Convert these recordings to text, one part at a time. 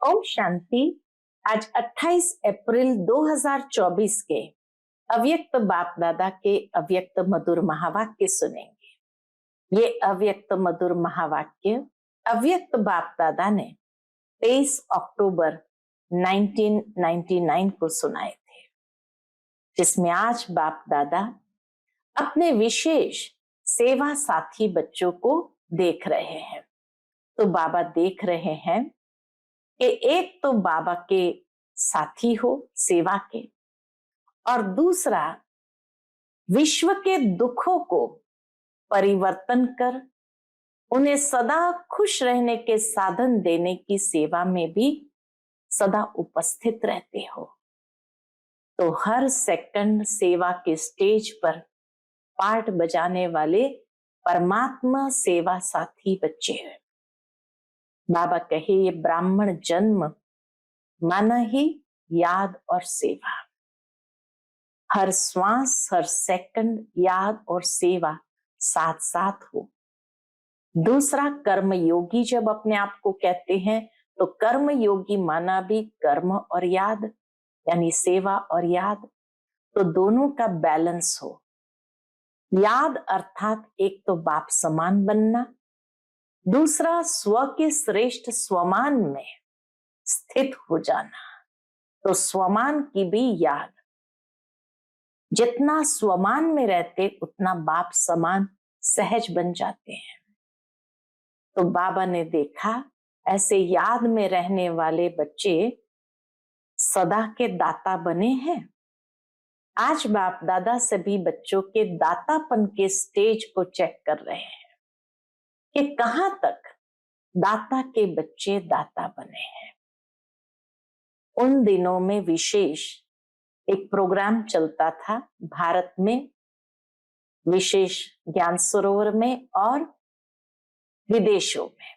ओम शांति। आज 28 अप्रैल 2024 के अव्यक्त बाप दादा के अव्यक्त मधुर महावाक्य सुनेंगे। ये अव्यक्त मधुर महावाक्य अव्यक्त बाप दादा ने 23 अक्टूबर 1999 को सुनाए थे, जिसमें आज बाप दादा अपने विशेष सेवा साथी बच्चों को देख रहे हैं। तो बाबा देख रहे हैं कि एक तो बाबा के साथी हो सेवा के, और दूसरा विश्व के दुखों को परिवर्तन कर उन्हें सदा खुश रहने के साधन देने की सेवा में भी सदा उपस्थित रहते हो। तो हर सेकंड सेवा के स्टेज पर पार्ट बजाने वाले परमात्मा सेवा साथी बच्चे हैं। बाबा कहे ये ब्राह्मण जन्म माना ही याद और सेवा। हर श्वास हर सेकंड याद और सेवा साथ साथ हो। दूसरा कर्म योगी जब अपने आप को कहते हैं तो कर्म योगी माना भी कर्म और याद, यानी सेवा और याद, तो दोनों का बैलेंस हो। याद अर्थात एक तो बाप समान बनना, दूसरा स्व के श्रेष्ठ स्वमान में स्थित हो जाना। तो स्वमान की भी याद, जितना स्वमान में रहते उतना बाप समान सहज बन जाते हैं। तो बाबा ने देखा ऐसे याद में रहने वाले बच्चे सदा के दाता बने हैं। आज बाप दादा सभी बच्चों के दातापन के स्टेज को चेक कर रहे हैं कि कहां तक दाता के बच्चे दाता बने हैं। उन दिनों में विशेष एक प्रोग्राम चलता था भारत में, विशेष ज्ञान सरोवर में और विदेशों में,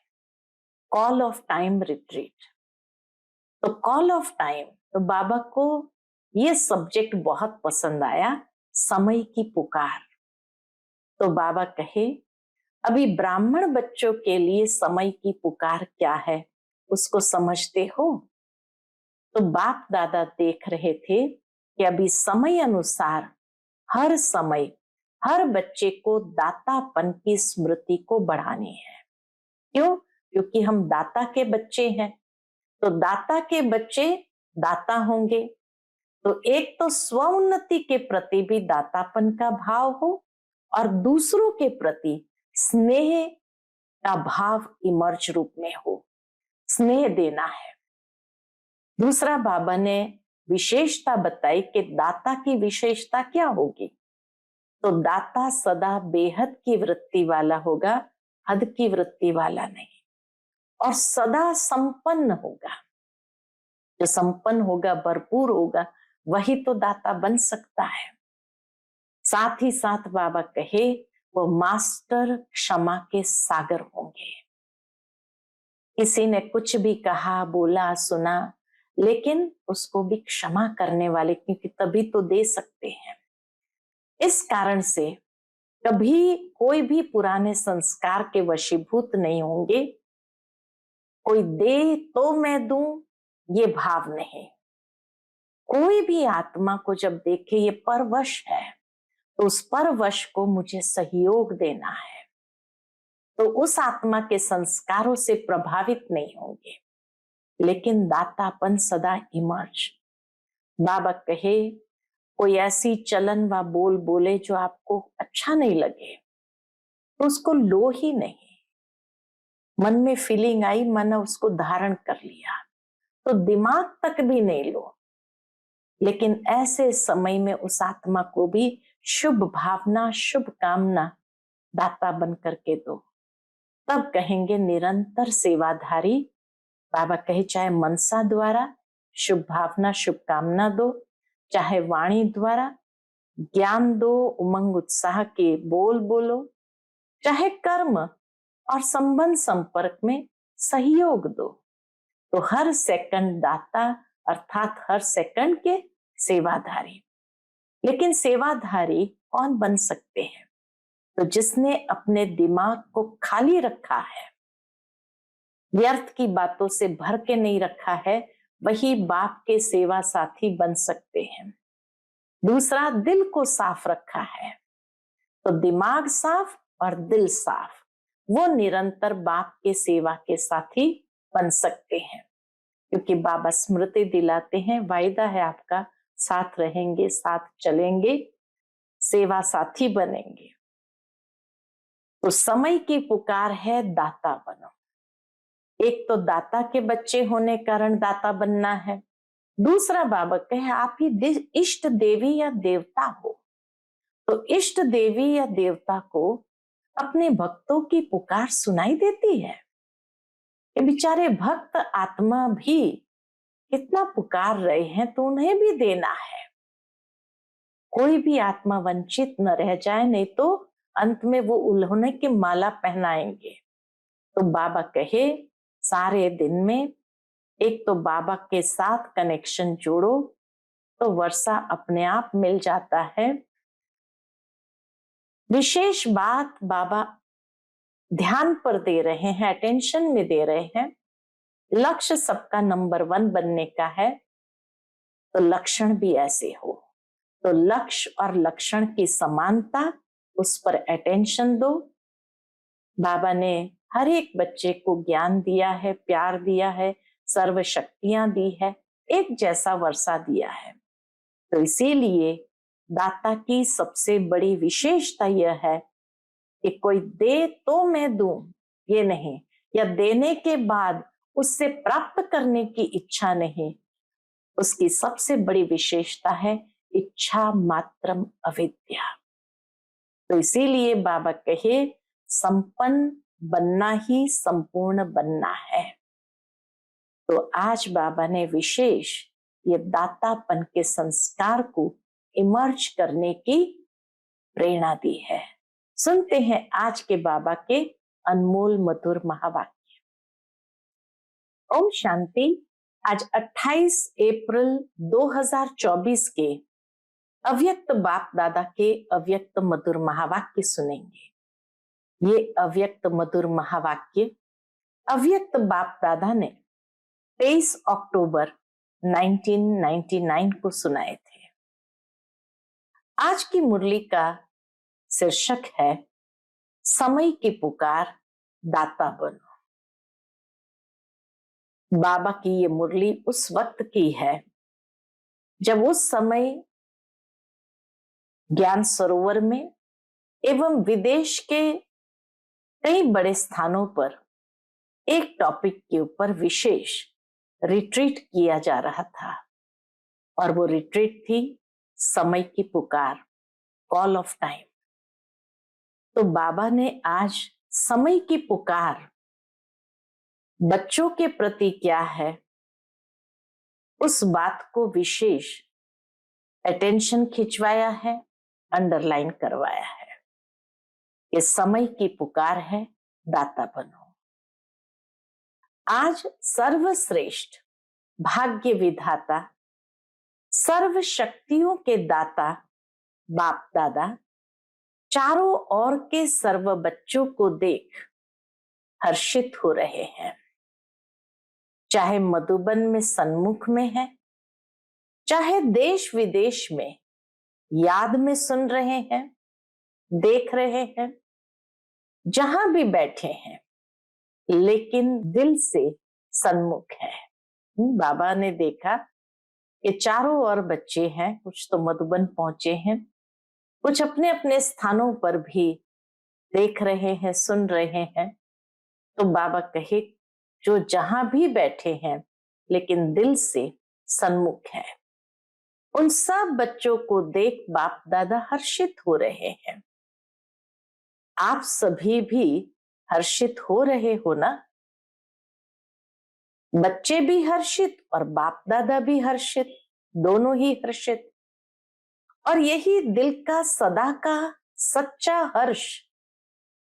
कॉल ऑफ टाइम रिट्रीट। तो कॉल ऑफ टाइम, तो बाबा को ये सब्जेक्ट बहुत पसंद आया, समय की पुकार। तो बाबा कहे अभी ब्राह्मण बच्चों के लिए समय की पुकार क्या है उसको समझते हो? तो बाप दादा देख रहे थे कि अभी समय अनुसार हर समय हर बच्चे को दातापन की स्मृति को बढ़ानी है। क्यों? क्योंकि हम दाता के बच्चे हैं। तो दाता के बच्चे दाता होंगे, तो एक तो स्व उन्नति के प्रति भी दातापन का भाव हो और दूसरों के प्रति स्नेह का भाव इमर्ज रूप में हो। स्नेह देना है। दूसरा बाबा ने विशेषता बताई कि दाता की विशेषता क्या होगी। तो दाता सदा बेहद की वृत्ति वाला होगा, हद की वृत्ति वाला नहीं, और सदा संपन्न होगा। जो संपन्न होगा, भरपूर होगा, वही तो दाता बन सकता है। साथ ही साथ बाबा कहे वो मास्टर क्षमा के सागर होंगे। किसी ने कुछ भी कहा, बोला, सुना, लेकिन उसको भी क्षमा करने वाले, क्योंकि तभी तो दे सकते हैं। इस कारण से कभी कोई भी पुराने संस्कार के वशीभूत नहीं होंगे। कोई दे तो मैं दूं, ये भाव नहीं। कोई भी आत्मा को जब देखे ये परवश है, तो उस परवश को मुझे सहयोग देना है, तो उस आत्मा के संस्कारों से प्रभावित नहीं होंगे, लेकिन दातापन सदा इमर्ज। बाबा कहे कोई ऐसी चलन व बोल बोले जो आपको अच्छा नहीं लगे, तो उसको लो ही नहीं। मन में फीलिंग आई, मन उसको धारण कर लिया, तो दिमाग तक भी नहीं लो। लेकिन ऐसे समय में उस आत्मा को भी शुभ भावना, शुभ कामना दाता बन करके दो, तब कहेंगे निरंतर सेवाधारी। बाबा कहे चाहे मनसा द्वारा शुभ भावना, शुभ कामना दो, चाहे वाणी द्वारा ज्ञान दो, उमंग उत्साह के बोल बोलो, चाहे कर्म और संबंध संपर्क में सहयोग दो। तो हर सेकंड दाता अर्थात हर सेकंड के सेवाधारी। लेकिन सेवाधारी कौन बन सकते हैं? तो जिसने अपने दिमाग को खाली रखा है, व्यर्थ की बातों से भर के नहीं रखा है, वही बाप के सेवा साथी बन सकते हैं। दूसरा, दिल को साफ रखा है, तो दिमाग साफ और दिल साफ, वो निरंतर बाप के सेवा के साथी बन सकते हैं, क्योंकि बाबा स्मृति दिलाते हैं, वायदा है आपका, साथ रहेंगे, साथ चलेंगे, सेवा साथी बनेंगे। तो समय की पुकार है, दाता बनो। एक तो दाता के बच्चे होने कारण दाता बनना है। दूसरा, बाबा कहे आप ही इष्ट देवी या देवता हो, तो इष्ट देवी या देवता को अपने भक्तों की पुकार सुनाई देती है। ये बेचारे भक्त आत्मा भी कितना पुकार रहे हैं, तो उन्हें भी देना है। कोई भी आत्मा वंचित न रह जाए, नहीं तो अंत में वो उल्होने की माला पहनाएंगे। तो बाबा कहे सारे दिन में एक तो बाबा के साथ कनेक्शन जोड़ो, तो वर्षा अपने आप मिल जाता है। विशेष बात बाबा ध्यान पर दे रहे हैं, अटेंशन में दे रहे हैं। लक्ष्य सबका नंबर 1 बनने का है, तो लक्षण भी ऐसे हो। तो लक्ष्य और लक्षण की समानता, उस पर अटेंशन दो। बाबा ने हर एक बच्चे को ज्ञान दिया है, प्यार दिया है, सर्व शक्तियां दी है, एक जैसा वर्षा दिया है। तो इसीलिए दाता की सबसे बड़ी विशेषता यह है कि कोई दे तो मैं दूं, ये नहीं, या देने के बाद उससे प्राप्त करने की इच्छा नहीं। उसकी सबसे बड़ी विशेषता है इच्छा मात्रम अविद्या। तो इसीलिए बाबा कहे संपन्न बनना ही संपूर्ण बनना है। तो आज बाबा ने विशेष ये दातापन के संस्कार को इमर्ज करने की प्रेरणा दी है। सुनते हैं आज के बाबा के अनमोल मधुर महावाक्य। ओम शांति। आज 28 अप्रैल 2024 के अव्यक्त बाप दादा के अव्यक्त मधुर महावाक्य सुनेंगे। ये अव्यक्त मधुर महावाक्य अव्यक्त बाप दादा ने 23 अक्टूबर 1999 को सुनाए थे। आज की मुरली का शीर्षक है समय की पुकार, दाता बनो। बाबा की ये मुरली उस वक्त की है जब उस समय ज्ञान सरोवर में एवं विदेश के कई बड़े स्थानों पर एक टॉपिक के ऊपर विशेष रिट्रीट किया जा रहा था, और वो रिट्रीट थी समय की पुकार, कॉल ऑफ टाइम। तो बाबा ने आज समय की पुकार बच्चों के प्रति क्या है, उस बात को विशेष अटेंशन खिंचवाया है, अंडरलाइन करवाया है। ये समय की पुकार है, दाता बनो। आज सर्वश्रेष्ठ भाग्य विधाता, सर्व शक्तियों के दाता बाप दादा चारों ओर के सर्व बच्चों को देख हर्षित हो रहे हैं। चाहे मधुबन में सन्मुख में है, चाहे देश विदेश में याद में सुन रहे हैं, देख रहे हैं, जहां भी बैठे हैं, लेकिन दिल से सन्मुख है। बाबा ने देखा कि चारों ओर बच्चे हैं, कुछ तो मधुबन पहुंचे हैं, कुछ अपने अपने स्थानों पर भी देख रहे हैं, सुन रहे हैं। तो बाबा कहे जो जहां भी बैठे हैं लेकिन दिल से सन्मुख है, उन सब बच्चों को देख बाप दादा हर्षित हो रहे हैं। आप सभी भी हर्षित हो रहे हो ना? बच्चे भी हर्षित और बाप दादा भी हर्षित, दोनों ही हर्षित। और यही दिल का सदा का सच्चा हर्ष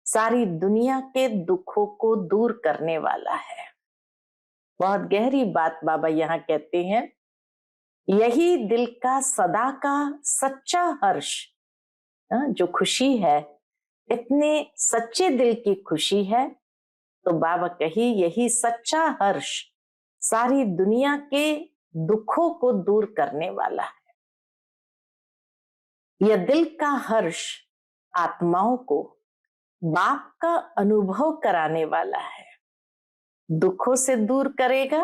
सारी दुनिया के दुखों को दूर करने वाला है। बहुत गहरी बात बाबा यहाँ कहते हैं, यही दिल का सदा का सच्चा हर्ष, जो खुशी है, इतने सच्चे दिल की खुशी है, तो बाबा कही यही सच्चा हर्ष सारी दुनिया के दुखों को दूर करने वाला है। यह दिल का हर्ष आत्माओं को बाप का अनुभव कराने वाला है, दुखों से दूर करेगा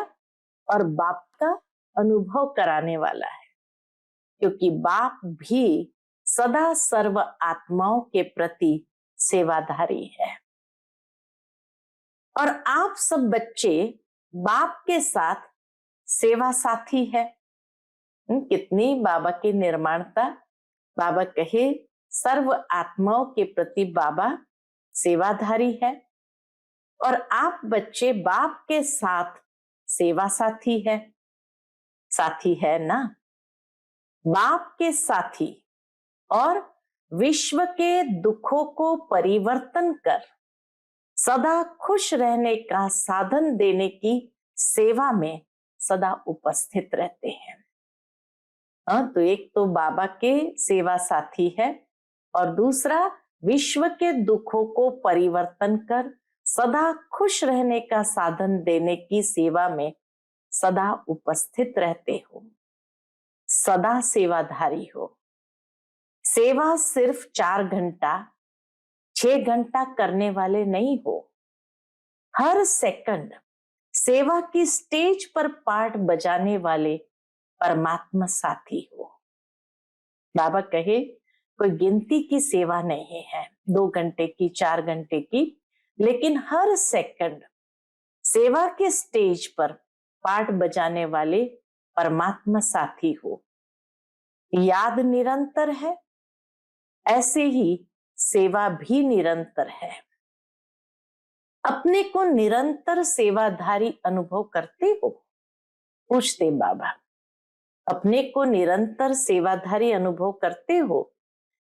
और बाप का अनुभव कराने वाला है, क्योंकि बाप भी सदा सर्व आत्माओं के प्रति सेवाधारी है। और आप सब बच्चे बाप के साथ सेवा साथी है। कितनी बाबा की निर्माणता। बाबा कहे सर्व आत्माओं के प्रति बाबा सेवाधारी है और आप बच्चे बाप के साथ सेवा साथी है। साथी है ना, बाप के साथी और विश्व के दुखों को परिवर्तन कर सदा खुश रहने का साधन देने की सेवा में सदा उपस्थित रहते हैं। तो एक तो बाबा के सेवा साथी है और दूसरा विश्व के दुखों को परिवर्तन कर सदा खुश रहने का साधन देने की सेवा में सदा उपस्थित रहते हो, सदा सेवाधारी हो। सेवा सिर्फ 4 घंटा 6 घंटा करने वाले नहीं हो, हर सेकंड सेवा की स्टेज पर पार्ट बजाने वाले परमात्मा साथी हो। बाबा कहे कोई गिनती की सेवा नहीं है, 2 घंटे की 4 घंटे की, लेकिन हर सेकंड सेवा के स्टेज पर पार्ट बजाने वाले परमात्मा साथी हो। याद निरंतर है, ऐसे ही सेवा भी निरंतर है। अपने को निरंतर सेवाधारी अनुभव करते हो? पूछते बाबा, अपने को निरंतर सेवाधारी अनुभव करते हो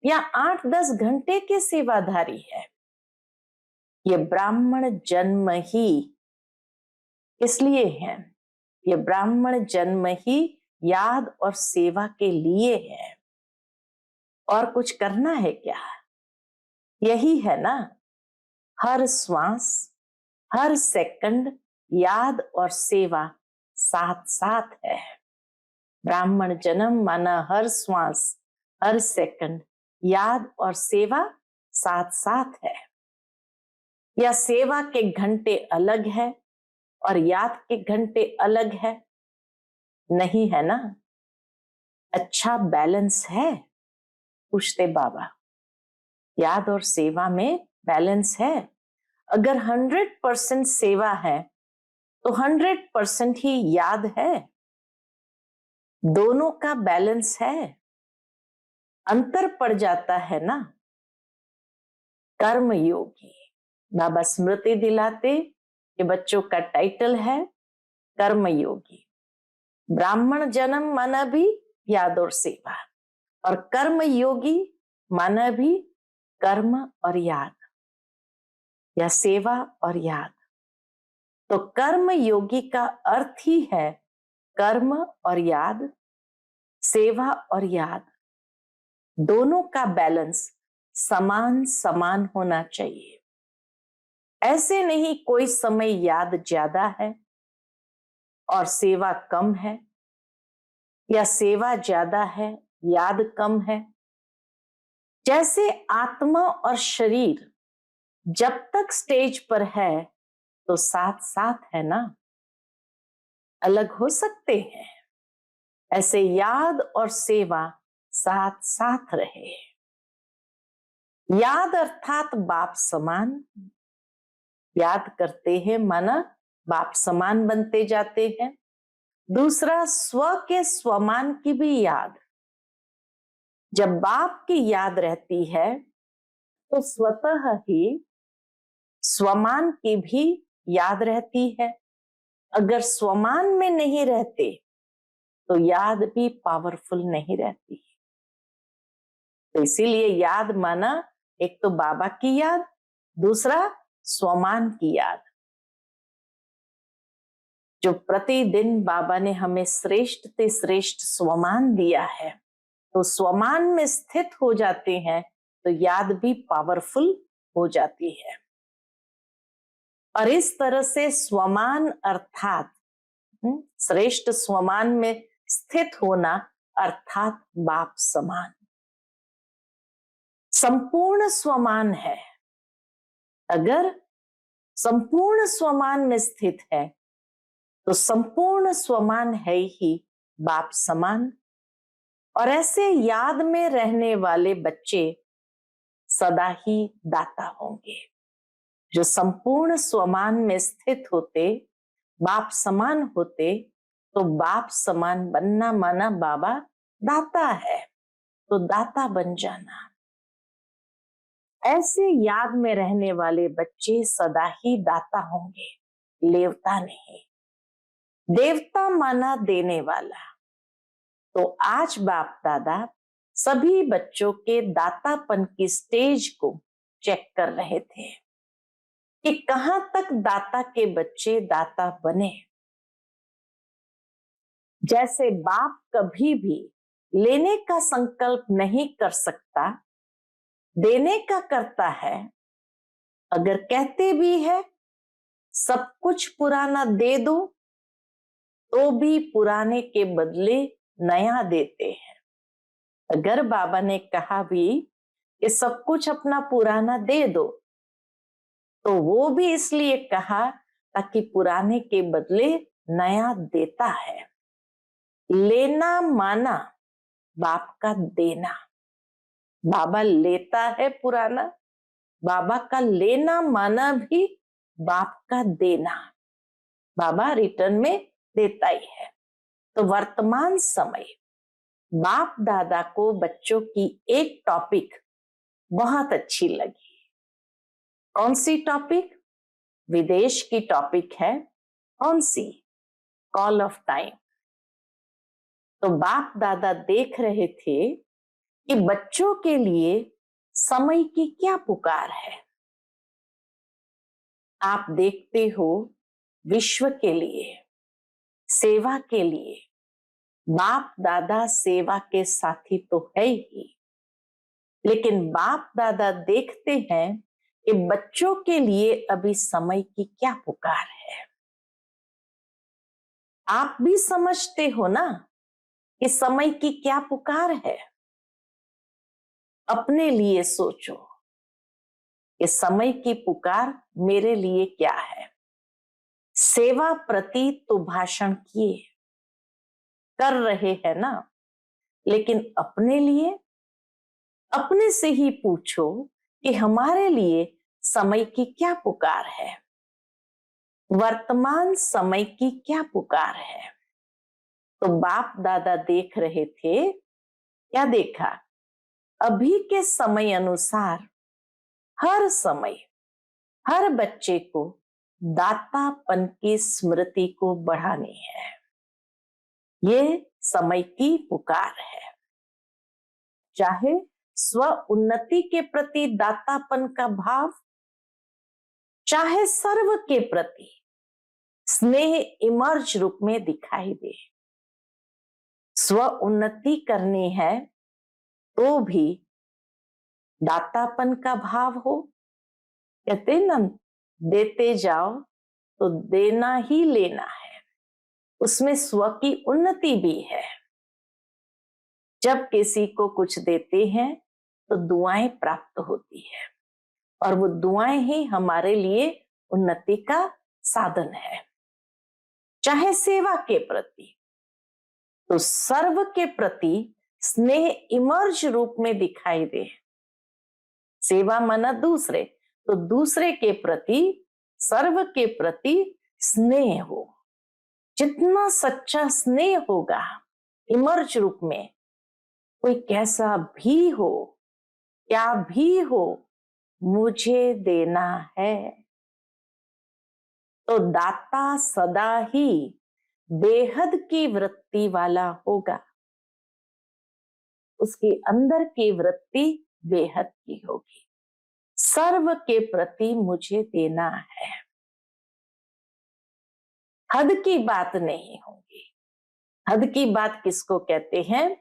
या 8-10 घंटे के सेवाधारी है? ये ब्राह्मण जन्म ही इसलिए है, ये ब्राह्मण जन्म ही याद और सेवा के लिए है। और कुछ करना है क्या? यही है ना, हर श्वास हर सेकंड याद और सेवा साथ साथ है। ब्राह्मण जन्म माना हर श्वास हर सेकंड याद और सेवा साथ साथ है। या सेवा के घंटे अलग है और याद के घंटे अलग है? नहीं है ना। अच्छा बैलेंस है? पूछते बाबा। याद और सेवा में बैलेंस है। अगर 100% सेवा है तो 100% ही याद है। दोनों का बैलेंस है, अंतर पड़ जाता है ना। कर्म योगी बाबा स्मृति दिलाते कि बच्चों का टाइटल है कर्म योगी। ब्राह्मण जन्म माना भी याद और सेवा, और कर्म योगी माना भी कर्म और याद या सेवा और याद। तो कर्म योगी का अर्थ ही है कर्म और याद, सेवा और याद, दोनों का बैलेंस समान समान होना चाहिए। ऐसे नहीं कोई समय याद ज्यादा है और सेवा कम है, या सेवा ज्यादा है याद कम है। जैसे आत्मा और शरीर जब तक स्टेज पर है तो साथ साथ है ना, अलग हो सकते हैं। ऐसे याद और सेवा साथ साथ रहे। याद अर्थात बाप समान, याद करते हैं माना बाप समान बनते जाते हैं। दूसरा स्व के स्वमान की भी याद। जब बाप की याद रहती है तो स्वतः ही स्वमान की भी याद रहती है। अगर स्वमान में नहीं रहते तो याद भी पावरफुल नहीं रहती। तो इसीलिए याद माना एक तो बाबा की याद, दूसरा स्वमान की याद। जो प्रतिदिन बाबा ने हमें श्रेष्ठ से श्रेष्ठ स्वमान दिया है, तो स्वमान में स्थित हो जाते हैं तो याद भी पावरफुल हो जाती है। और इस तरह से स्वमान अर्थात श्रेष्ठ स्वमान में स्थित होना अर्थात बाप समान, संपूर्ण स्वमान है। अगर संपूर्ण स्वमान में स्थित है तो संपूर्ण स्वमान है ही बाप समान। और ऐसे याद में रहने वाले बच्चे सदा ही दाता होंगे। जो संपूर्ण स्वमान में स्थित होते, बाप समान होते, तो बाप समान बनना माना बाबा दाता है, तो दाता बन जाना। ऐसे याद में रहने वाले बच्चे सदा ही दाता होंगे, लेवता नहीं। देवता माना देने वाला। तो आज बाप दादा सभी बच्चों के दातापन की स्टेज को चेक कर रहे थे कि कहां तक दाता के बच्चे दाता बने। जैसे बाप कभी भी लेने का संकल्प नहीं कर सकता, देने का करता है। अगर कहते भी है सब कुछ पुराना दे दो, तो भी पुराने के बदले नया देते हैं। अगर बाबा ने कहा भी कि सब कुछ अपना पुराना दे दो, तो वो भी इसलिए कहा ताकि पुराने के बदले नया देता है। लेना माना बाप का देना। बाबा लेता है पुराना, बाबा का लेना माना भी बाप का देना। बाबा रिटर्न में देता ही है। तो वर्तमान समय बाप दादा को बच्चों की एक टॉपिक बहुत अच्छी लगी। कौन सी टॉपिक? विदेश की टॉपिक है। कौन सी? Call of time. तो बाप दादा देख रहे थे कि बच्चों के लिए समय की क्या पुकार है। आप देखते हो विश्व के लिए, सेवा के लिए बाप दादा सेवा के साथी तो है ही, लेकिन बाप दादा देखते हैं कि बच्चों के लिए अभी समय की क्या पुकार है। आप भी समझते हो ना कि समय की क्या पुकार है। अपने लिए सोचो कि समय की पुकार मेरे लिए क्या है। सेवा प्रति तो भाषण किए, कर रहे हैं ना, लेकिन अपने लिए अपने से ही पूछो कि हमारे लिए समय की क्या पुकार है। वर्तमान समय की क्या पुकार है। तो बाप दादा देख रहे थे, क्या देखा? अभी के समय अनुसार हर समय हर बच्चे को दातापन की स्मृति को बढ़ानी है। ये समय की पुकार है। चाहे स्व उन्नति के प्रति दातापन का भाव, चाहे सर्व के प्रति स्नेह इमर्ज रूप में दिखाई दे। स्व उन्नति करनी है तो भी दातापन का भाव हो। कहते ना, देते जाओ तो देना ही लेना है, उसमें स्व की उन्नति भी है। जब किसी को कुछ देते हैं तो दुआएं प्राप्त होती है, और वो दुआएं ही हमारे लिए उन्नति का साधन है। चाहे सेवा के प्रति, तो सर्व के प्रति स्नेह इमर्ज रूप में दिखाई दे। सेवा माना दूसरे, तो दूसरे के प्रति, सर्व के प्रति स्नेह हो। जितना सच्चा स्नेह होगा इमर्ज रूप में, कोई कैसा भी हो, क्या भी हो, मुझे देना है। तो दाता सदा ही बेहद की वृत्ति वाला होगा। उसके अंदर की वृत्ति बेहद की होगी। सर्व के प्रति मुझे देना है। हद की बात नहीं होगी। हद की बात किसको कहते हैं?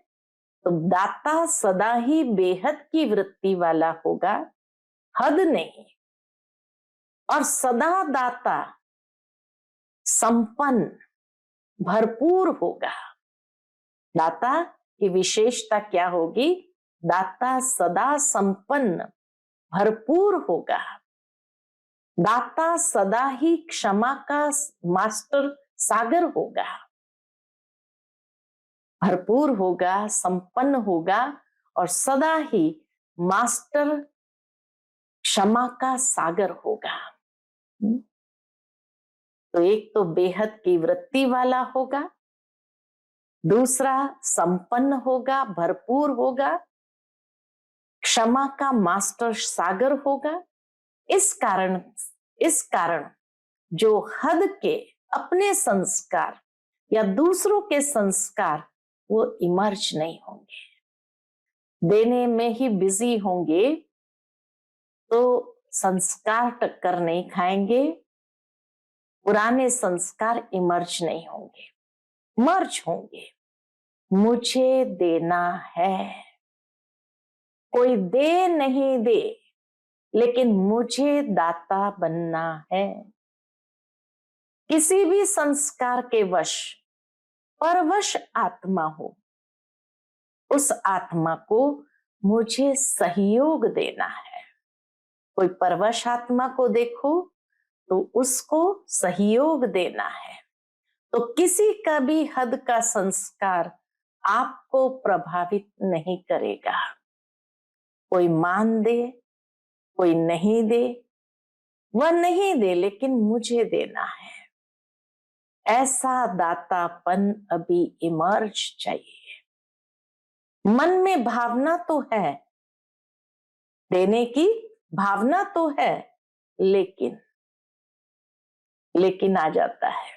तो दाता सदा ही बेहद की वृत्ति वाला होगा, हद नहीं। और सदा दाता संपन्न भरपूर होगा। दाता की विशेषता क्या होगी? दाता सदा संपन्न भरपूर होगा। दाता सदा ही क्षमा का मास्टर सागर होगा, भरपूर होगा, संपन्न होगा और सदा ही मास्टर क्षमा का सागर होगा। तो एक तो बेहद की वृत्ति वाला होगा, दूसरा संपन्न होगा, भरपूर होगा, क्षमा का मास्टर सागर होगा। इस कारण जो हद के अपने संस्कार या दूसरों के संस्कार वो इमर्ज नहीं होंगे, देने में ही बिजी होंगे, तो संस्कार टक्कर नहीं खाएंगे, पुराने संस्कार इमर्ज नहीं होंगे, मर्ज होंगे। मुझे देना है, कोई दे नहीं दे, लेकिन मुझे दाता बनना है। किसी भी संस्कार के वश परवश आत्मा हो, उस आत्मा को मुझे सहयोग देना है। कोई परवश आत्मा को देखो तो उसको सहयोग देना है। तो किसी का भी हद का संस्कार आपको प्रभावित नहीं करेगा। कोई मान दे, कोई नहीं दे, वह नहीं दे, लेकिन मुझे देना है। ऐसा दातापन अभी इमर्ज चाहिए। मन में भावना तो है, देने की भावना तो है, लेकिन आ जाता है।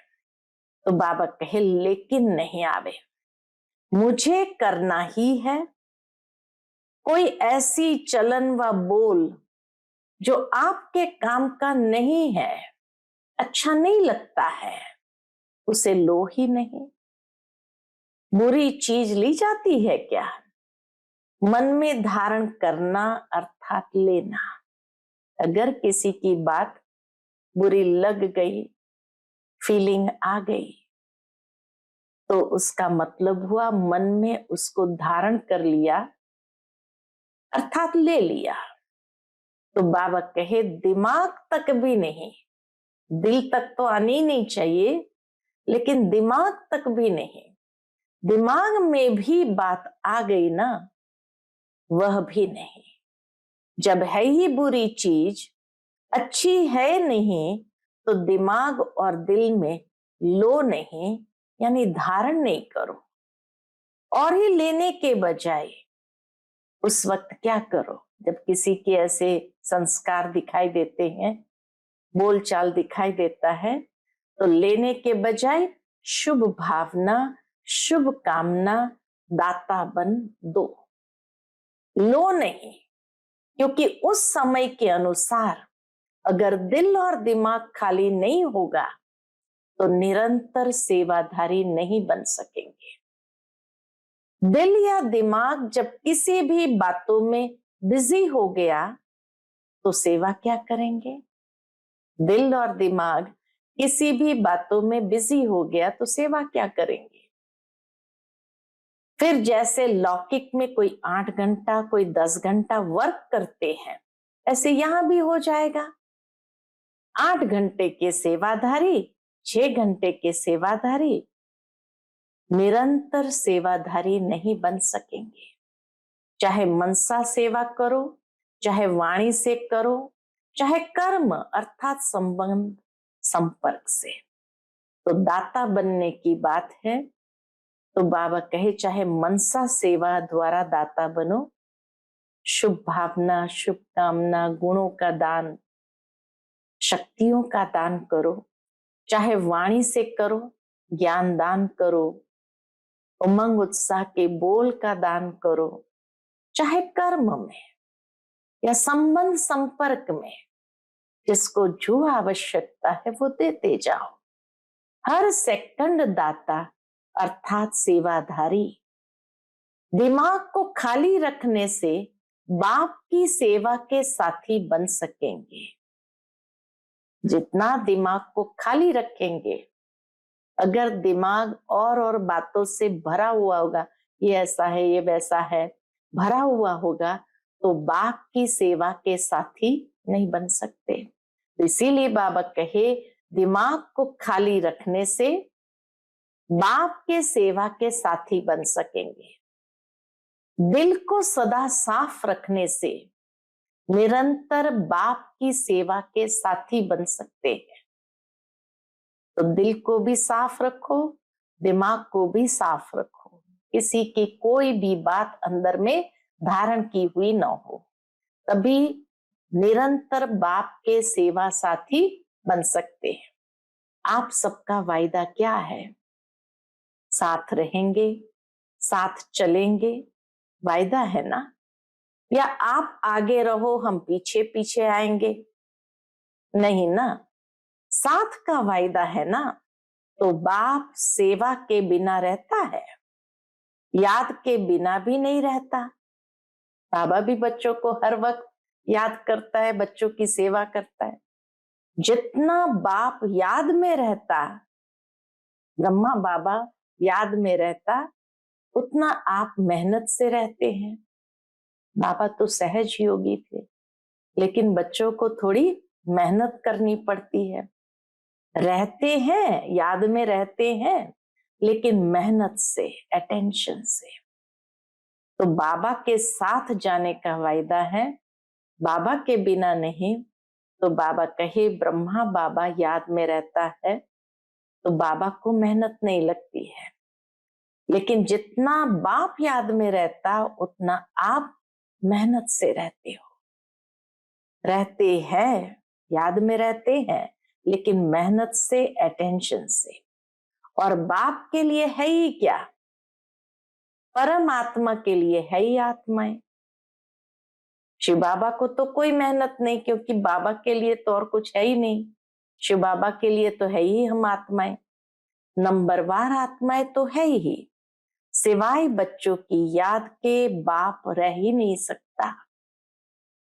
तो बाबा कहे लेकिन नहीं आवे, मुझे करना ही है। कोई ऐसी चलन व बोल जो आपके काम का नहीं है, अच्छा नहीं लगता है, उसे लो ही नहीं। बुरी चीज ली जाती है क्या? मन में धारण करना अर्थात लेना। अगर किसी की बात बुरी लग गई, फीलिंग आ गई, तो उसका मतलब हुआ मन में उसको धारण कर लिया, अर्थात ले लिया। तो बाबा कहे दिमाग तक भी नहीं, दिल तक तो आनी नहीं चाहिए, लेकिन दिमाग तक भी नहीं। दिमाग में भी बात आ गई ना, वह भी नहीं। जब है ही बुरी चीज, अच्छी है नहीं, तो दिमाग और दिल में लो नहीं, यानी धारण नहीं करो। और ही लेने के बजाय उस वक्त क्या करो, जब किसी के ऐसे संस्कार दिखाई देते हैं, बोलचाल दिखाई देता है, तो लेने के बजाय शुभ भावना, शुभ कामना, दाता बन दो, लो नहीं। क्योंकि उस समय के अनुसार अगर दिल और दिमाग खाली नहीं होगा, तो निरंतर सेवाधारी नहीं बन सकेंगे। दिल या दिमाग जब किसी भी बातों में बिजी हो गया, तो सेवा क्या करेंगे? दिल और दिमाग किसी भी बातों में बिजी हो गया तो सेवा क्या करेंगे? फिर जैसे लौकिक में कोई 8 घंटा, कोई 10 घंटा वर्क करते हैं, ऐसे यहां भी हो जाएगा। 8 घंटे के सेवाधारी, 6 घंटे के सेवाधारी निरंतर सेवाधारी नहीं बन सकेंगे। चाहे मनसा सेवा करो, चाहे वाणी से करो, चाहे कर्म अर्थात संबंध संपर्क से। तो दाता बनने की बात है, तो बाबा कहे चाहे मनसा सेवा द्वारा दाता बनो, शुभ भावना, शुभ कामना, गुणों का दान, शक्तियों का दान करो, चाहे वाणी से करो, ज्ञान दान करो, उमंग उत्साह के बोल का दान करो, चाहे कर्म में या संबंध संपर्क में, जिसको जो आवश्यकता है वो देते जाओ। हर सेकंड दाता अर्थात सेवाधारी। दिमाग को खाली रखने से बाप की सेवा के साथी बन सकेंगे। जितना दिमाग को खाली रखेंगे, अगर दिमाग और बातों से भरा हुआ होगा, ये ऐसा है, ये वैसा है, भरा हुआ होगा, तो बाप की सेवा के साथी नहीं बन सकते। इसीलिए बाबा कहे, दिमाग को खाली रखने से बाप के सेवा के साथी बन सकेंगे। दिल को सदा साफ रखने से निरंतर बाप की सेवा के साथी बन सकते हैं। तो दिल को भी साफ रखो, दिमाग को भी साफ रखो, किसी की कोई भी बात अंदर में धारण की हुई न हो, तभी निरंतर बाप के सेवा साथी बन सकते हैं। आप सबका वायदा क्या है? साथ रहेंगे, साथ चलेंगे, वायदा है ना? या आप आगे रहो, हम पीछे पीछे आएंगे? नहीं ना, साथ का वायदा है ना। तो बाप सेवा के बिना रहता है, याद के बिना भी नहीं रहता। बाबा भी बच्चों को हर वक्त याद करता है, बच्चों की सेवा करता है। जितना बाप याद में रहता, ब्रह्मा बाबा याद में रहता, उतना आप मेहनत से रहते हैं। बाबा तो सहज योगी थे, लेकिन बच्चों को थोड़ी मेहनत करनी पड़ती है। रहते हैं, याद में रहते हैं, लेकिन मेहनत से, अटेंशन से। तो बाबा के साथ जाने का वायदा है, बाबा के बिना नहीं। तो बाबा कहे, ब्रह्मा बाबा याद में रहता है, तो बाबा को मेहनत नहीं लगती है। लेकिन जितना बाप याद में रहता, उतना आप मेहनत से रहते हो। रहते हैं, याद में रहते हैं, लेकिन मेहनत से, अटेंशन से। और बाप के लिए है ही क्या? परमात्मा के लिए है ही आत्माएं। शिव बाबा को तो कोई मेहनत नहीं, क्योंकि बाबा के लिए तो और कुछ है ही नहीं। शिव बाबा के लिए तो है ही हम आत्माएं, नंबरवार आत्माएं तो है ही। सिवाय बच्चों की याद के बाप रह ही नहीं सकता।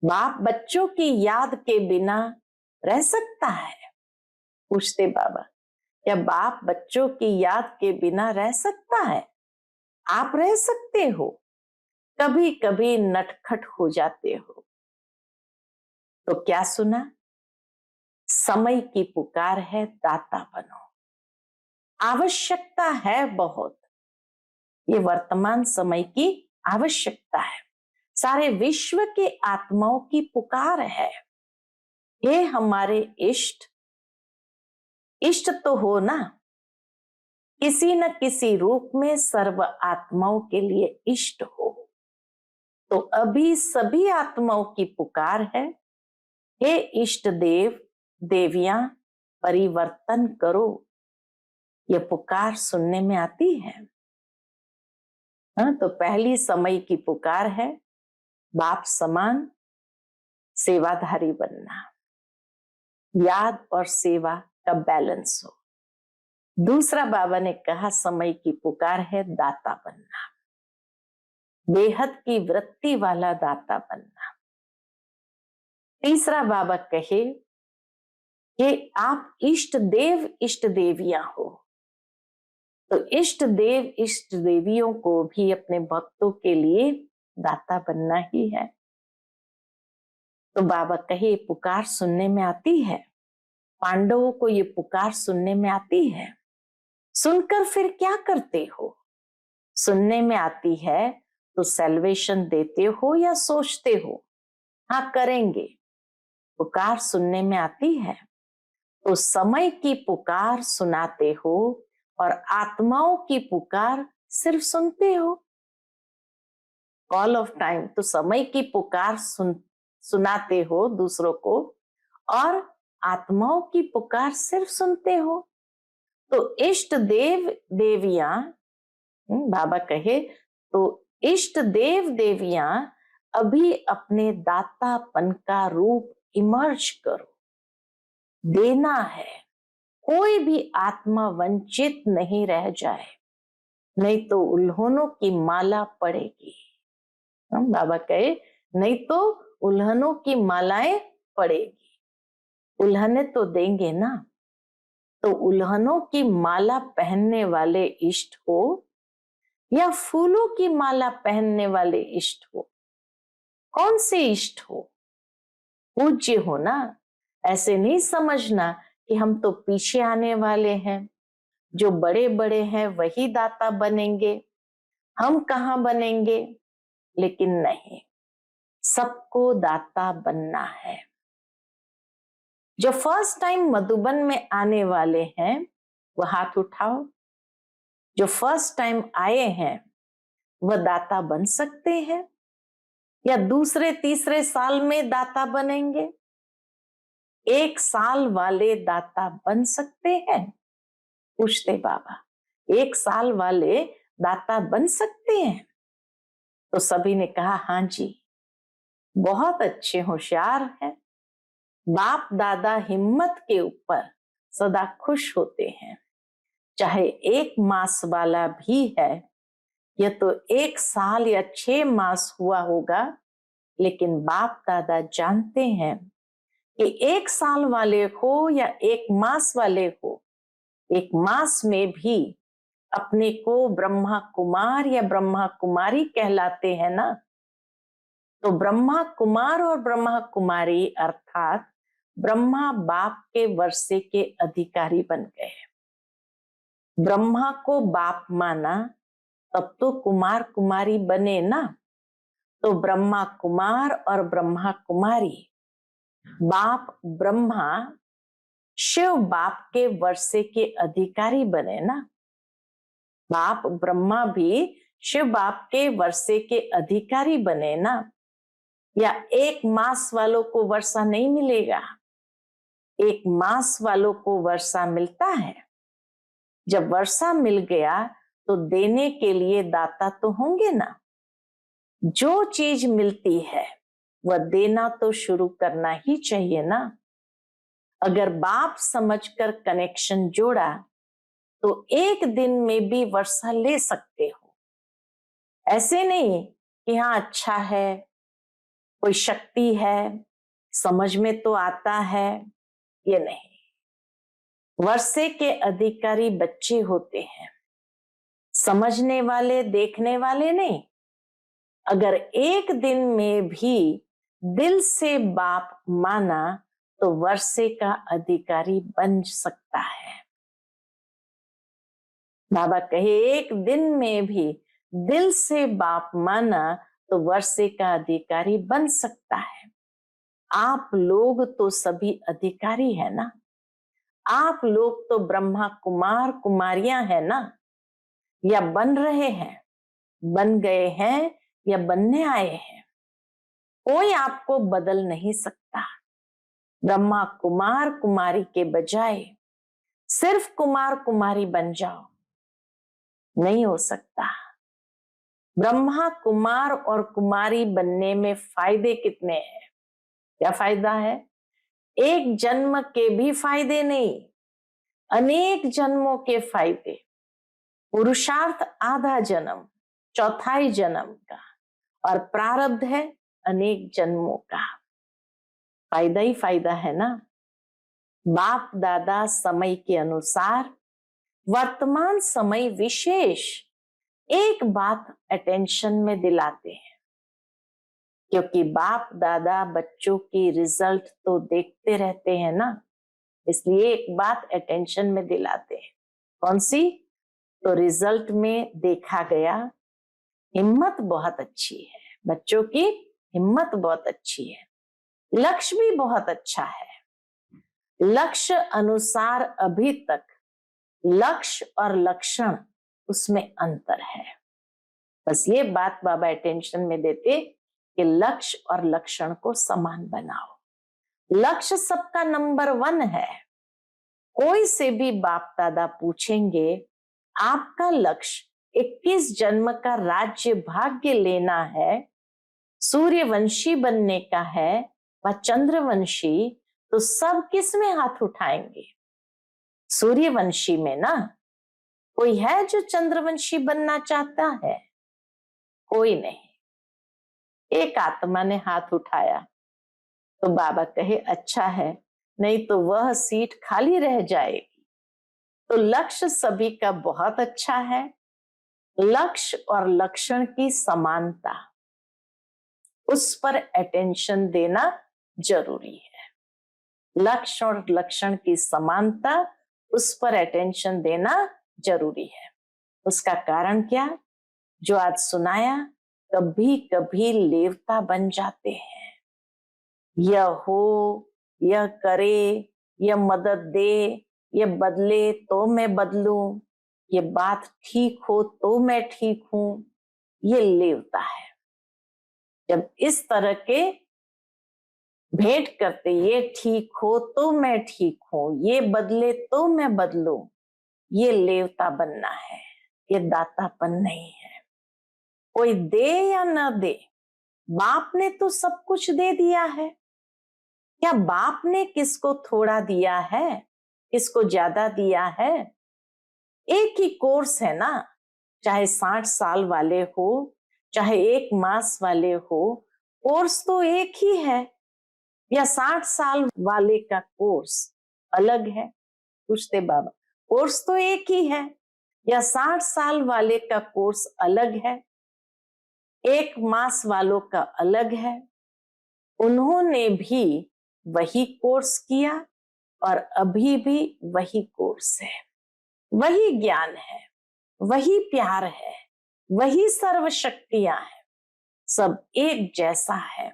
बाप बच्चों की याद के बिना रह सकता है? पूछते बाबा, क्या बाप बच्चों की याद के बिना रह सकता है? आप रह सकते हो, कभी कभी नटखट हो जाते हो। तो क्या सुना? समय की पुकार है, दाता बनो। आवश्यकता है बहुत, ये वर्तमान समय की आवश्यकता है। सारे विश्व के आत्माओं की पुकार है, ये हमारे इष्ट, इष्ट तो हो ना, किसी न किसी रूप में सर्व आत्माओं के लिए इष्ट हो। तो अभी सभी आत्माओं की पुकार है, हे इष्ट देव देवियां परिवर्तन करो। ये पुकार सुनने में आती है। तो पहली समय की पुकार है, बाप समान सेवाधारी बनना, याद और सेवा का बैलेंस हो। दूसरा बाबा ने कहा, समय की पुकार है, दाता बनना, बेहद की वृत्ति वाला दाता बनना। तीसरा बाबा कहे कि आप इष्ट देव इष्ट देवियां हो। तो इष्ट देव इष्ट देवियों को भी अपने भक्तों के लिए दाता बनना ही है। तो बाबा कहे, पुकार सुनने में आती है। पांडवों को ये पुकार सुनने में आती है। सुनकर फिर क्या करते हो? सुनने में आती है तो सैल्वेशन देते हो या सोचते हो? हाँ, करेंगे। पुकार सुनने में आती है तो समय की पुकार सुनाते हो और आत्माओं की पुकार सिर्फ सुनते हो। कॉल ऑफ टाइम, तो समय की पुकार सुनाते हो दूसरों को, और आत्माओं की पुकार सिर्फ सुनते हो। तो इष्ट देव देवियां, बाबा कहे, तो इष्ट देव देवियां अभी अपने दातापन का रूप इमर्ज करो। देना है, कोई भी आत्मा वंचित नहीं रह जाए, नहीं तो उल्हानों की माला पड़ेगी। बाबा कहे, नहीं तो उल्हानों की मालाएं पड़ेगी। उल्हने तो देंगे ना। तो उल्हनों की माला पहनने वाले इष्ट हो या फूलों की माला पहनने वाले इष्ट हो, कौन से इष्ट हो? पूज्य हो ना। ऐसे नहीं समझना कि हम तो पीछे आने वाले हैं, जो बड़े बड़े हैं वही दाता बनेंगे, हम कहाँ बनेंगे। लेकिन नहीं, सबको दाता बनना है। जो फर्स्ट टाइम मधुबन में आने वाले हैं वह हाथ उठाओ। जो फर्स्ट टाइम आए हैं वह दाता बन सकते हैं या दूसरे तीसरे साल में दाता बनेंगे? 1 साल वाले दाता बन सकते हैं? पूछते बाबा, 1 साल वाले दाता बन सकते हैं? तो सभी ने कहा हाँ जी, बहुत अच्छे होशियार हैं। बाप दादा हिम्मत के ऊपर सदा खुश होते हैं। चाहे 1 मास वाला भी है, यह तो 1 साल या 6 मास हुआ होगा, लेकिन बाप दादा जानते हैं कि 1 साल वाले हो या 1 मास वाले हो, 1 मास में भी अपने को ब्रह्मा कुमार या ब्रह्मा कुमारी कहलाते हैं ना। तो ब्रह्मा कुमार और ब्रह्मा कुमारी अर्थात ब्रह्मा बाप के वर्षे के अधिकारी बन गए। ब्रह्मा को बाप माना तब तो कुमार कुमारी बने ना। तो ब्रह्मा कुमार और ब्रह्मा कुमारी, बाप ब्रह्मा शिव बाप के वर्षे के अधिकारी बने ना। बाप ब्रह्मा भी शिव बाप के वर्षे के अधिकारी बने ना। या 1 मास वालों को वर्षा नहीं मिलेगा, 1 मास वालों को वर्षा मिलता है। जब वर्षा मिल गया तो देने के लिए दाता तो होंगे ना। जो चीज मिलती है वह देना तो शुरू करना ही चाहिए ना। अगर बाप समझकर कनेक्शन जोड़ा तो एक दिन में भी वर्षा ले सकते हो। ऐसे नहीं कि हाँ अच्छा है, कोई शक्ति है, समझ में तो आता है, ये नहीं। वर्षे के अधिकारी बच्चे होते हैं, समझने वाले देखने वाले नहीं। अगर एक दिन में भी दिल से बाप माना तो वर्षे का अधिकारी बन सकता है। बाबा कहे एक दिन में भी दिल से बाप माना तो वर्षे का अधिकारी बन सकता है। आप लोग तो सभी अधिकारी है ना। आप लोग तो ब्रह्मा कुमार कुमारियां हैं ना, या बन रहे हैं, बन गए हैं या बनने आए हैं। कोई आपको बदल नहीं सकता। ब्रह्मा कुमार कुमारी के बजाय सिर्फ कुमार कुमारी बन जाओ, नहीं हो सकता। ब्रह्मा कुमार और कुमारी बनने में फायदे कितने हैं? क्या फायदा है? एक जन्म के भी फायदे नहीं, अनेक जन्मों के फायदे। पुरुषार्थ आधा जन्म, चौथाई जन्म का, और प्रारब्ध है अनेक जन्मों का। फायदा ही फायदा है ना। बाप दादा समय के अनुसार वर्तमान समय विशेष एक बात अटेंशन में दिलाते हैं, क्योंकि बाप दादा बच्चों की रिजल्ट तो देखते रहते हैं ना, इसलिए एक बात अटेंशन में दिलाते हैं। कौन सी? तो रिजल्ट में देखा गया हिम्मत बहुत अच्छी है, बच्चों की हिम्मत बहुत अच्छी है, लक्ष्य भी बहुत अच्छा है। लक्ष्य अनुसार अभी तक लक्ष्य और लक्षण उसमें अंतर है। बस ये बात बाबा अटेंशन में देते कि लक्ष्य और लक्षण को समान बनाओ। लक्ष्य सबका नंबर 1 है। कोई से भी बाप दादा पूछेंगे आपका लक्ष्य 21 जन्म का राज्य भाग्य लेना है, सूर्यवंशी बनने का है व चंद्रवंशी, तो सब किस में हाथ उठाएंगे? सूर्यवंशी में ना। कोई है जो चंद्रवंशी बनना चाहता है? कोई नहीं। एक आत्मा ने हाथ उठाया तो बाबा कहे अच्छा है, नहीं तो वह सीट खाली रह जाएगी। तो लक्ष्य सभी का बहुत अच्छा है। लक्ष्य और लक्षण की समानता, उस पर अटेंशन देना जरूरी है। लक्ष्य और लक्षण की समानता, उस पर अटेंशन देना जरूरी है। उसका कारण क्या? जो आज सुनाया, कभी कभी लेवता बन जाते हैं। यह हो, यह करे, यह मदद दे, यह बदले तो मैं बदलूं, ये बात ठीक हो तो मैं ठीक हूं, ये लेवता है। जब इस तरह के भेंट करते, ये ठीक हो तो मैं ठीक हूं, ये बदले तो मैं बदलूं, ये लेवता बनना है, ये दातापन नहीं है। कोई दे या न दे, बाप ने तो सब कुछ दे दिया है। क्या बाप ने किसको थोड़ा दिया है, किसको ज्यादा दिया है? एक ही कोर्स है ना, चाहे 60 साल वाले हो, चाहे 1 मास वाले हो, कोर्स तो एक ही है। या 60 साल वाले का कोर्स अलग है? पूछते बाबा, कोर्स तो एक ही है, या 60 साल वाले का कोर्स अलग है, 1 मास वालों का अलग है? उन्होंने भी वही कोर्स किया और अभी भी वही कोर्स है, वही ज्ञान है, वही प्यार है, वही सर्व शक्तियां हैं, सब एक जैसा है।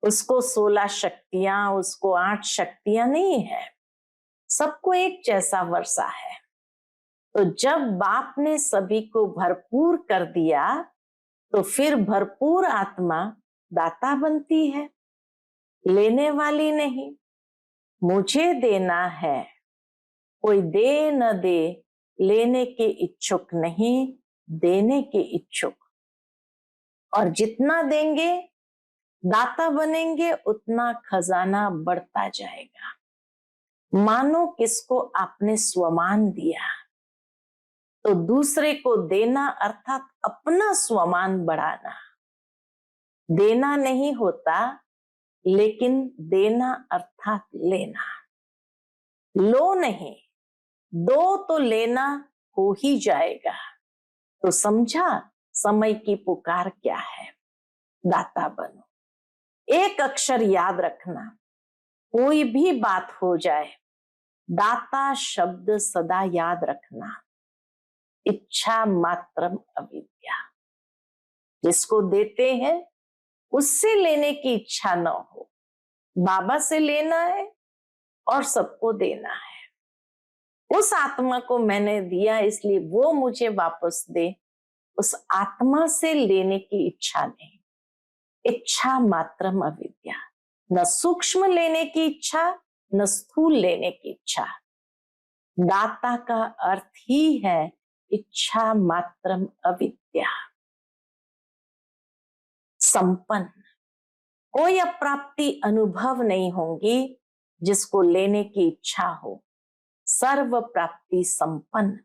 उसको 16 शक्तियां, उसको 8 शक्तियां नहीं है, सबको एक जैसा वर्षा है। तो जब बाप ने सभी को भरपूर कर दिया, तो फिर भरपूर आत्मा दाता बनती है, लेने वाली नहीं। मुझे देना है, कोई दे न दे, लेने के इच्छुक नहीं, देने के इच्छुक। और जितना देंगे, दाता बनेंगे, उतना खजाना बढ़ता जाएगा। मानो किसको आपने स्वमान दिया, तो दूसरे को देना अर्थात अपना स्वमान बढ़ाना। देना नहीं होता, लेकिन देना अर्थात लेना। लो नहीं, दो तो लेना हो ही जाएगा। तो समझा समय की पुकार क्या है? दाता बनो। एक अक्षर याद रखना, कोई भी बात हो जाए, दाता शब्द सदा याद रखना। इच्छा मात्रम अविद्या। जिसको देते हैं उससे लेने की इच्छा न हो। बाबा से लेना है और सबको देना है। उस आत्मा को मैंने दिया, इसलिए वो मुझे वापस दे, उस आत्मा से लेने की इच्छा नहीं। इच्छा मात्रम अविद्या। न सूक्ष्म लेने की इच्छा, न स्थूल लेने की इच्छा। दाता का अर्थ ही है इच्छा मात्रम अविद्या। संपन्न, कोई अप्राप्ति अनुभव नहीं होगी जिसको लेने की इच्छा हो। सर्व प्राप्ति संपन्न।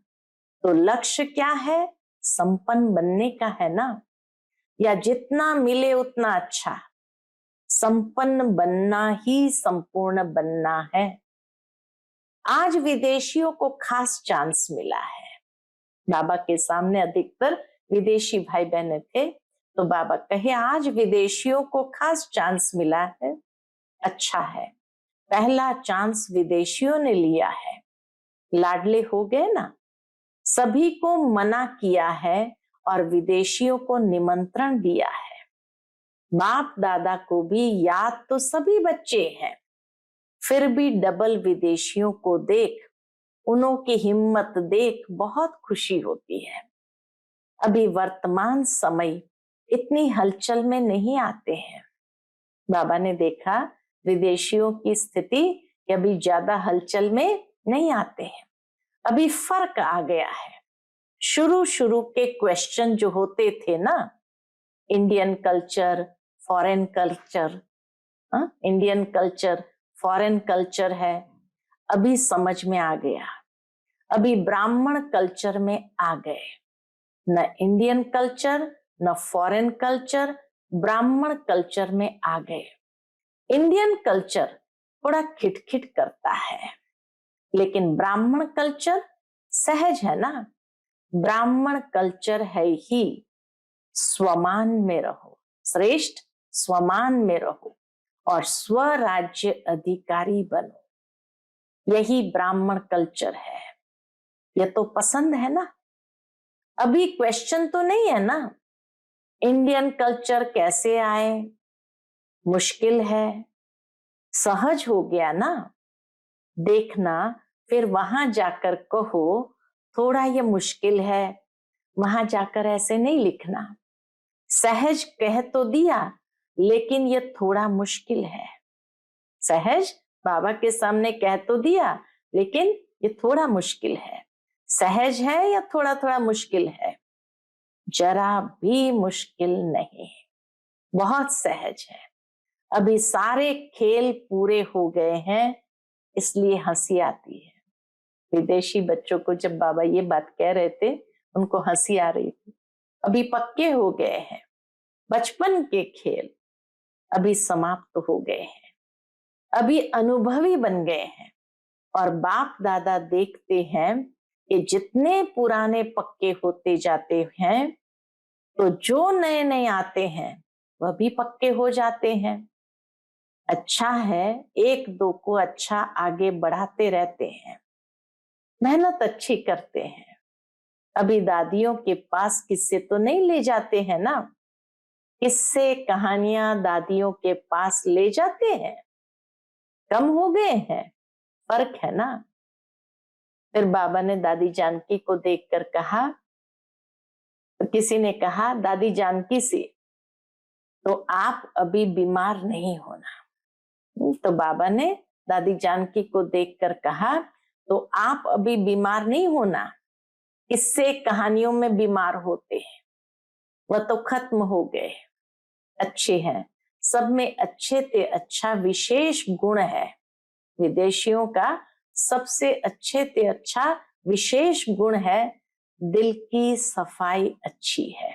तो लक्ष्य क्या है? संपन्न बनने का है ना, या जितना मिले उतना अच्छा। संपन्न बनना ही संपूर्ण बनना है। आज विदेशियों को खास चांस मिला है। बाबा के सामने अधिकतर विदेशी भाई बहने थे, तो बाबा कहे आज विदेशियों को खास चांस मिला है। अच्छा है, पहला चांस विदेशियों ने लिया है। लाडले हो गए ना, सभी को मना किया है और विदेशियों को निमंत्रण दिया है। बाप दादा को भी याद तो सभी बच्चे हैं, फिर भी डबल विदेशियों को देख, उनों की हिम्मत देख बहुत खुशी होती है। अभी वर्तमान समय इतनी हलचल में नहीं आते हैं। बाबा ने देखा विदेशियों की स्थिति अभी ज्यादा हलचल में नहीं आते हैं। अभी फर्क आ गया है। शुरू शुरू के क्वेश्चन जो होते थे ना, Indian culture, foreign culture, Indian culture, foreign culture है, अभी समझ में आ गया। अभी ब्राह्मण कल्चर में आ गए। न इंडियन कल्चर, न फॉरेन कल्चर, ब्राह्मण कल्चर में आ गए। इंडियन कल्चर थोड़ा खिटखिट करता है। लेकिन ब्राह्मण कल्चर सहज है ना। ब्राह्मण कल्चर है ही स्वमान में रहो, श्रेष्ठ स्वमान में रहो और स्वराज्य अधिकारी बनो। यही ब्राह्मण कल्चर है। यह तो पसंद है ना। अभी क्वेश्चन तो नहीं है ना इंडियन कल्चर कैसे आए, मुश्किल है, सहज हो गया ना। देखना, फिर वहां जाकर कहो थोड़ा ये मुश्किल है, वहां जाकर ऐसे नहीं लिखना। सहज कह तो दिया लेकिन ये थोड़ा मुश्किल है। सहज बाबा के सामने कह तो दिया लेकिन ये थोड़ा मुश्किल है। सहज है या थोड़ा थोड़ा मुश्किल है? जरा भी मुश्किल नहीं, बहुत सहज है। अभी सारे खेल पूरे हो गए हैं, इसलिए हंसी आती है। विदेशी बच्चों को जब बाबा ये बात कह रहे थे उनको हंसी आ रही थी। अभी पक्के हो गए हैं, बचपन के खेल अभी समाप्त हो गए हैं, अभी अनुभवी बन गए हैं। और बाप दादा देखते हैं कि जितने पुराने पक्के होते जाते हैं तो जो नए नए आते हैं वह भी पक्के हो जाते हैं। अच्छा है, एक दो को अच्छा आगे बढ़ाते रहते हैं, मेहनत अच्छी करते हैं। अभी दादियों के पास किस्से तो नहीं ले जाते हैं ना, किस्से कहानियां दादियों के पास ले जाते हैं, कम हो गए हैं, फर्क है ना। फिर बाबा ने दादी जानकी को देखकर कहा, तो किसी ने कहा दादी जानकी से तो आप अभी बीमार नहीं होना। तो बाबा ने दादी जानकी को देखकर कहा तो आप अभी बीमार नहीं होना, इससे कहानियों में बीमार होते हैं, वह तो खत्म हो गए। अच्छे हैं, सब में अच्छे ते अच्छा विशेष गुण है। विदेशियों का सबसे अच्छे ते अच्छा विशेष गुण है दिल की सफाई अच्छी है।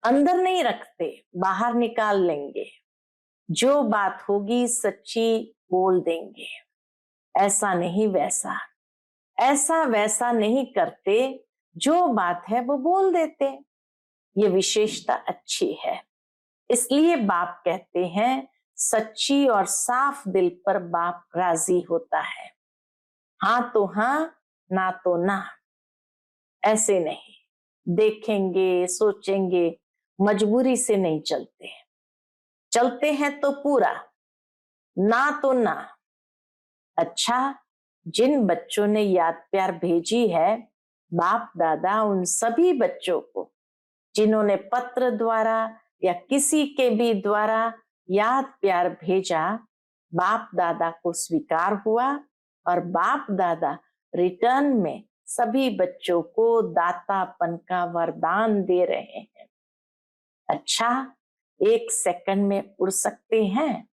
अंदर नहीं रखते, बाहर निकाल लेंगे, जो बात होगी सच्ची बोल देंगे। ऐसा नहीं वैसा, ऐसा वैसा नहीं करते, जो बात है वो बोल देते। ये विशेषता अच्छी है। इसलिए बाप कहते हैं सच्ची और साफ दिल पर बाप राजी होता है। हाँ तो हाँ, ना तो ना, ऐसे नहीं। देखेंगे सोचेंगे, मजबूरी से नहीं चलते, चलते हैं तो पूरा, ना तो ना। अच्छा, जिन बच्चों ने याद प्यार भेजी है, बाप दादा उन सभी बच्चों को जिन्होंने पत्र द्वारा या किसी के भी द्वारा याद प्यार भेजा, बाप दादा को स्वीकार हुआ और बाप दादा रिटर्न में सभी बच्चों को दातापन का वरदान दे रहे हैं। अच्छा, 1 सेकंड में उड़ सकते हैं,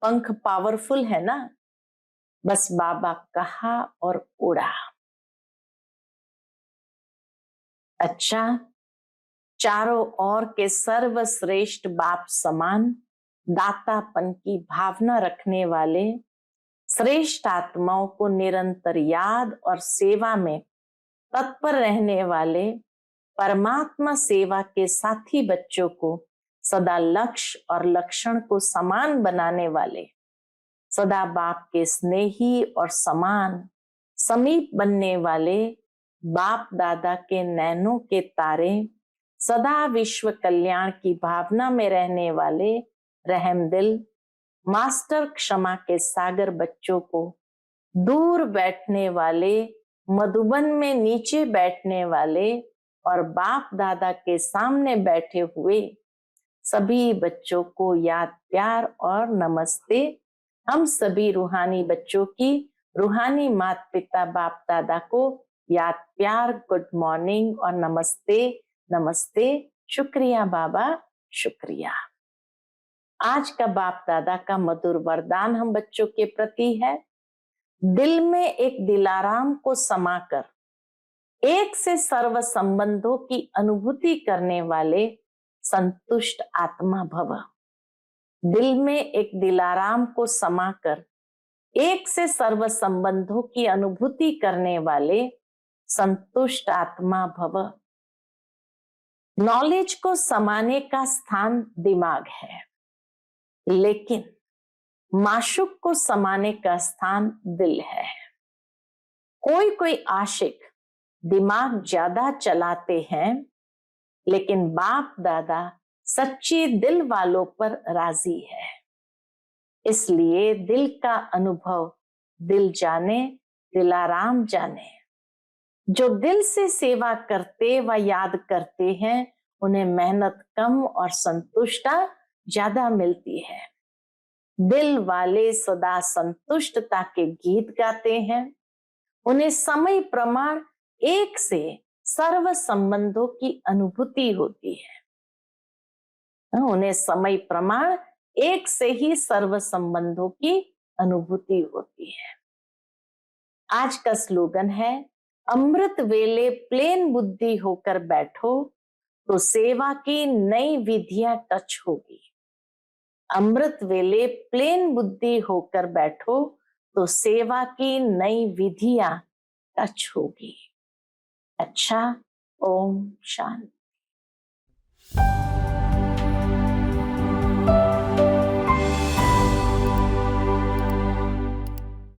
पंख पावरफुल है ना। बस बाबा कहा और उड़ा। अच्छा, चारों ओर के सर्वश्रेष्ठ बाप समान दातापन की भावना रखने वाले श्रेष्ठ आत्माओं को निरंतर याद और सेवा में तत्पर रहने वाले परमात्मा सेवा के साथी बच्चों को सदा लक्ष्य और लक्षण को समान बनाने वाले, सदा बाप के स्नेही और समान समीप बनने वाले बाप दादा के नैनों के तारे, सदा विश्व कल्याण की भावना में रहने वाले रहमदिल मास्टर क्षमा के सागर बच्चों को दूर बैठने वाले, मधुबन में नीचे बैठने वाले और बाप दादा के सामने बैठे हुए सभी बच्चों को याद प्यार और नमस्ते। हम सभी रूहानी बच्चों की रूहानी माता पिता बाप दादा को याद प्यार, गुड मॉर्निंग और नमस्ते नमस्ते। शुक्रिया बाबा, शुक्रिया। आज का बाप दादा का मधुर वरदान हम बच्चों के प्रति है, दिल में एक दिलाराम को समाकर एक से सर्व संबंधों की अनुभूति करने वाले संतुष्ट आत्मा भव। दिल में एक दिलाराम को समाकर एक से सर्व संबंधों की अनुभूति करने वाले संतुष्ट आत्मा भव। नॉलेज को समाने का स्थान दिमाग है, लेकिन माशूक को समाने का स्थान दिल है। कोई कोई आशिक दिमाग ज्यादा चलाते हैं, लेकिन बाप दादा सच्ची दिल वालों पर राजी है। इसलिए दिल का अनुभव दिल जाने, दिलाराम जाने। जो दिल से सेवा करते व याद करते हैं, उन्हें मेहनत कम और संतुष्टता ज्यादा मिलती है। दिल वाले सदा संतुष्टता के गीत गाते हैं। उन्हें समय प्रमाण एक से सर्व संबंधों की अनुभूति होती है। उन्हें समय प्रमाण एक से ही सर्व संबंधों की अनुभूति होती है। आज का स्लोगन है, अमृत वेले प्लेन बुद्धि होकर बैठो तो सेवा की नई विधियां टच होगी। अमृत वेले प्लेन बुद्धि होकर बैठो तो सेवा की नई विधियां टच होगी। अच्छा, ओम शांति।